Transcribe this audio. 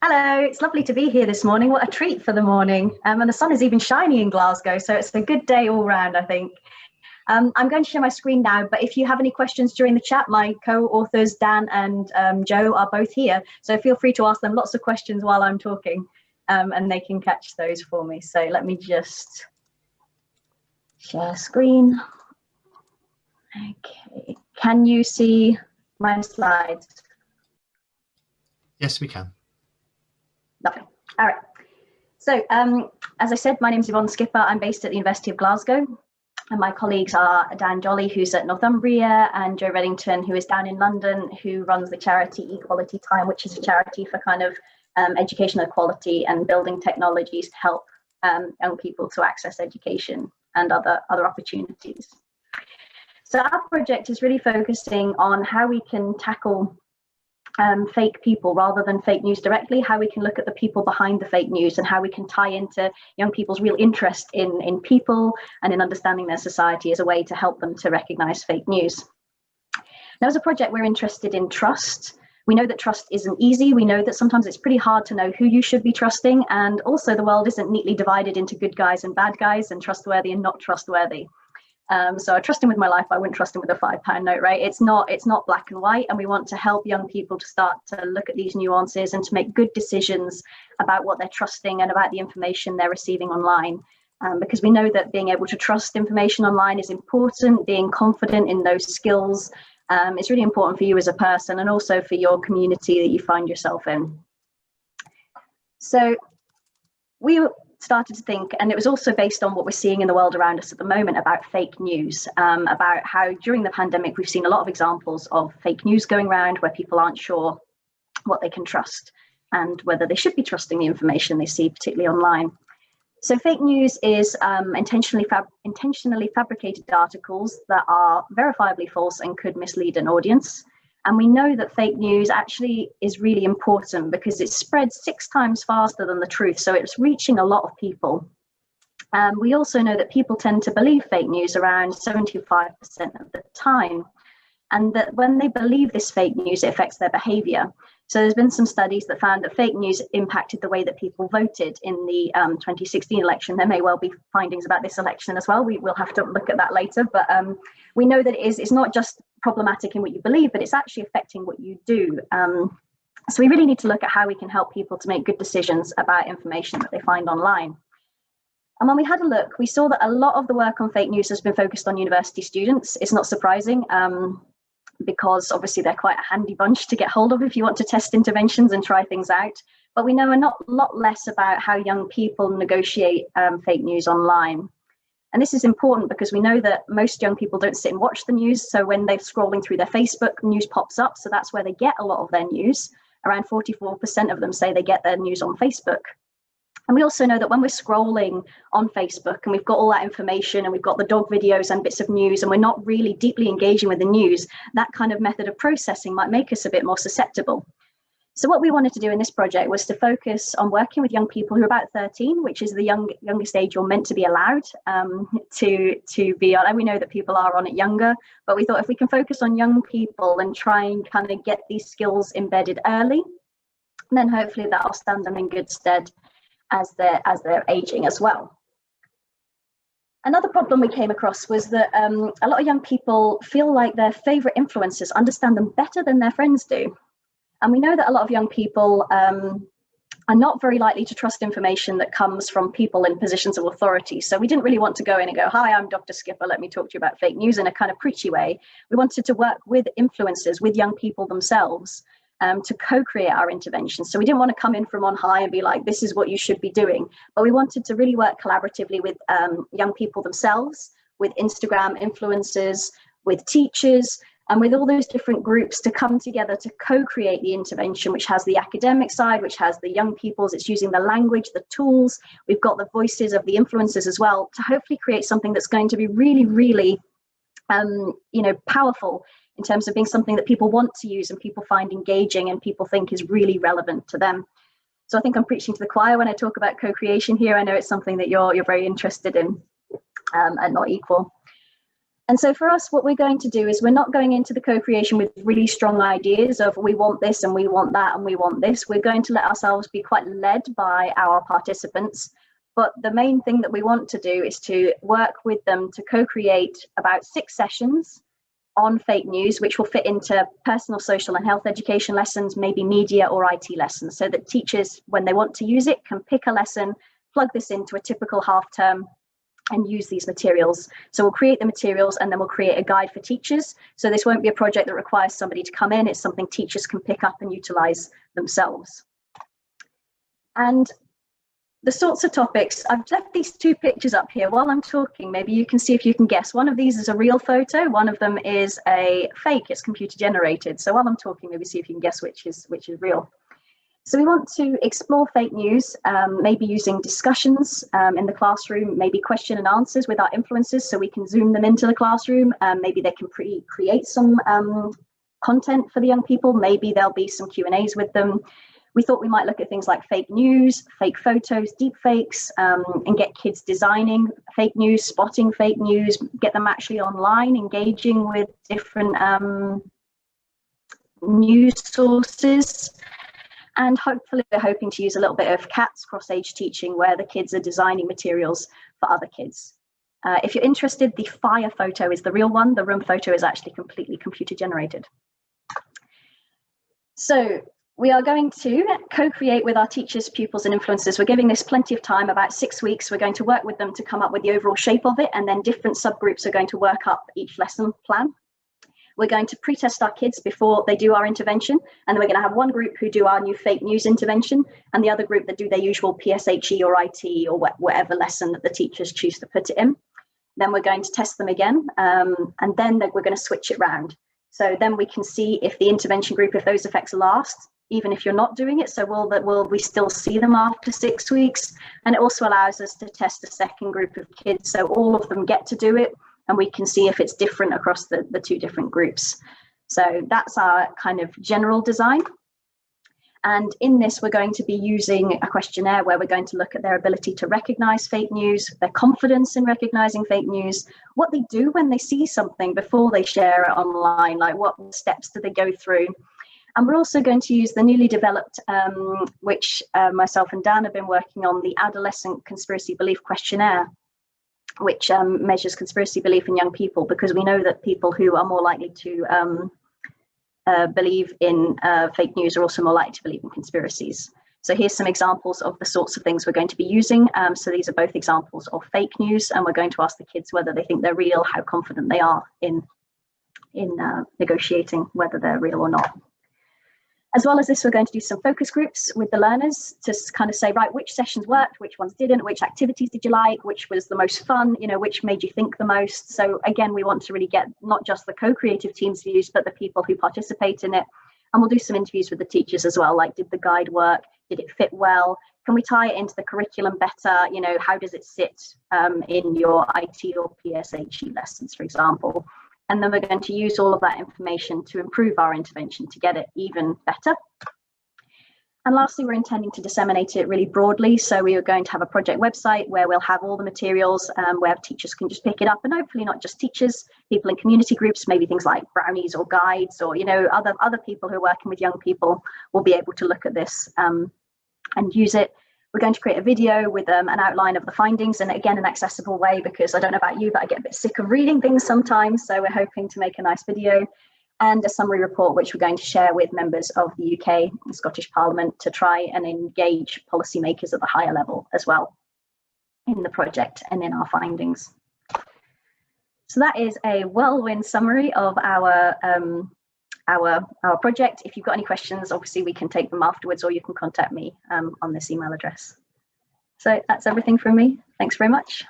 Hello, it's lovely to be here this morning. What a treat for the morning. And the sun is even shining in Glasgow, so it's a good day all round, I think. I'm going to share my screen now, but if you have any questions during the chat, my co-authors, Dan and Joe, are both here. So feel free to ask them lots of questions while I'm talking, and they can catch those for me. So let me just share screen. Okay, can you see my slides? Yes, we can. Lovely. All right. So as I said, my name is Yvonne Skipper. I'm based at the University of Glasgow. And my colleagues are Dan Jolley, who's at Northumbria, and Joe Reddington, who is down in London, who runs the charity Equality Time, which is a charity for kind of educational equality and building technologies to help young people to access education and other opportunities. So our project is really focusing on how we can tackle fake people rather than fake news directly, how we can look at the people behind the fake news and how we can tie into young people's real interest in people and in understanding their society as a way to help them to recognize fake news. Now, as a project, we're interested in trust. We know that trust isn't easy. We know that sometimes it's pretty hard to know who you should be trusting. And also the world isn't neatly divided into good guys and bad guys and trustworthy and not trustworthy. So I trust him with my life, but I wouldn't trust him with a £5 note, right? It's not black and white, and we want to help young people to start to look at these nuances and to make good decisions about what they're trusting and about the information they're receiving online. Because we know that being able to trust information online is important, being confident in those skills is really important for you as a person and also for your community that you find yourself in. So we started to think, and it was also based on what we're seeing in the world around us at the moment about fake news, about how during the pandemic we've seen a lot of examples of fake news going around where people aren't sure what they can trust and whether they should be trusting the information they see, particularly online. So fake news is intentionally fabricated articles that are verifiably false and could mislead an audience. And we know that fake news actually is really important because it spreads 6 times faster than the truth. So it's reaching a lot of people. We also know that people tend to believe fake news around 75% of the time. And that when they believe this fake news, it affects their behavior. So there's been some studies that found that fake news impacted the way that people voted in the 2016 election. There may well be findings about this election as well. We will have to look at that later. But we know that it's not just problematic in what you believe, but it's actually affecting what you do. So we really need to look at how we can help people to make good decisions about information that they find online. And when we had a look, we saw that a lot of the work on fake news has been focused on university students. It's not surprising. Because obviously they're quite a handy bunch to get hold of if you want to test interventions and try things out. But we know a lot less about how young people negotiate fake news online. And this is important because we know that most young people don't sit and watch the news. So when they're scrolling through their Facebook, news pops up. So that's where they get a lot of their news. Around 44% of them say they get their news on Facebook. And we also know that when we're scrolling on Facebook and we've got all that information and we've got the dog videos and bits of news and we're not really deeply engaging with the news, that kind of method of processing might make us a bit more susceptible. So what we wanted to do in this project was to focus on working with young people who are about 13, which is the youngest age you're meant to be allowed to be on. And we know that people are on it younger, but we thought if we can focus on young people and try and kind of get these skills embedded early, then hopefully that'll stand them in good stead as they're aging as well. Another problem we came across was that a lot of young people feel like their favorite influencers understand them better than their friends do. And we know that a lot of young people are not very likely to trust information that comes from people in positions of authority. So we didn't really want to go in and go, hi, I'm Dr. Skipper, let me talk to you about fake news in a kind of preachy way. We wanted to work with influencers, with young people themselves, to co-create our interventions. So we didn't want to come in from on high and be like, this is what you should be doing. But we wanted to really work collaboratively with young people themselves, with Instagram influencers, with teachers, and with all those different groups to come together to co-create the intervention, which has the academic side, which has the young people's, it's using the language, the tools. We've got the voices of the influencers as well to hopefully create something that's going to be really, really, powerful in terms of being something that people want to use and people find engaging and people think is really relevant to them. So I think I'm preaching to the choir when I talk about co-creation here. I know it's something that you're very interested in at Not Equal. And so for us, what we're going to do is we're not going into the co-creation with really strong ideas of we want this and we want that and we want this. We're going to let ourselves be quite led by our participants. But the main thing that we want to do is to work with them to co-create about 6 sessions on fake news, which will fit into personal, social and health education lessons, maybe media or IT lessons, so that teachers, when they want to use it, can pick a lesson, plug this into a typical half term and use these materials. So we'll create the materials and then we'll create a guide for teachers. So this won't be a project that requires somebody to come in. It's something teachers can pick up and utilize themselves. And the sorts of topics, I've left these 2 pictures up here while I'm talking. Maybe you can see if you can guess. One of these is a real photo. One of them is a fake. It's computer generated. So while I'm talking, maybe see if you can guess which is real. So we want to explore fake news, maybe using discussions in the classroom, maybe question and answers with our influencers so we can zoom them into the classroom. Maybe they can create some content for the young people. Maybe there'll be some Q&As with them. We thought we might look at things like fake news, fake photos, deep fakes, and get kids designing fake news, spotting fake news, get them actually online, engaging with different news sources. And hopefully we're hoping to use a little bit of CATS cross-age teaching where the kids are designing materials for other kids. If you're interested, the fire photo is the real one. The room photo is actually completely computer generated. So we are going to co-create with our teachers, pupils and influencers. We're giving this plenty of time, about 6 weeks. We're going to work with them to come up with the overall shape of it, and then different subgroups are going to work up each lesson plan. We're going to pre-test our kids before they do our intervention, and then we're going to have one group who do our new fake news intervention and the other group that do their usual PSHE or IT or whatever lesson that the teachers choose to put it in. Then we're going to test them again, and then we're going to switch it round. So then we can see if the intervention group, if those effects last, even if you're not doing it. So will we still see them after 6 weeks? And it also allows us to test a second group of kids, so all of them get to do it, and we can see if it's different across the 2 different groups. So that's our kind of general design. And in this, we're going to be using a questionnaire where we're going to look at their ability to recognize fake news, their confidence in recognizing fake news, what they do when they see something before they share it online, like what steps do they go through. And we're also going to use the newly developed, which myself and Dan have been working on, the Adolescent Conspiracy Belief Questionnaire, which measures conspiracy belief in young people, because we know that people who are more likely to believe in fake news are also more likely to believe in conspiracies. So here's some examples of the sorts of things we're going to be using. So these are both examples of fake news, and we're going to ask the kids whether they think they're real, how confident they are in negotiating whether they're real or not. As well as this, we're going to do some focus groups with the learners to kind of say, right, which sessions worked, which ones didn't, which activities did you like, which was the most fun, which made you think the most. So again, we want to really get not just the co-creative team's views, but the people who participate in it. And we'll do some interviews with the teachers as well, like, did the guide work? Did it fit well? Can we tie it into the curriculum better? How does it sit in your IT or PSHE lessons, for example? And then we're going to use all of that information to improve our intervention to get it even better. And lastly, we're intending to disseminate it really broadly. So we are going to have a project website where we'll have all the materials where teachers can just pick it up, and hopefully not just teachers, people in community groups, maybe things like brownies or guides or other people who are working with young people will be able to look at this and use it. We're going to create a video with an outline of the findings, and again, an accessible way, because I don't know about you, but I get a bit sick of reading things sometimes. So we're hoping to make a nice video and a summary report, which we're going to share with members of the UK and Scottish Parliament to try and engage policymakers at the higher level as well in the project and in our findings. So that is a whirlwind summary of our project. If you've got any questions, obviously we can take them afterwards, or you can contact me on this email address. So that's everything from me. Thanks very much.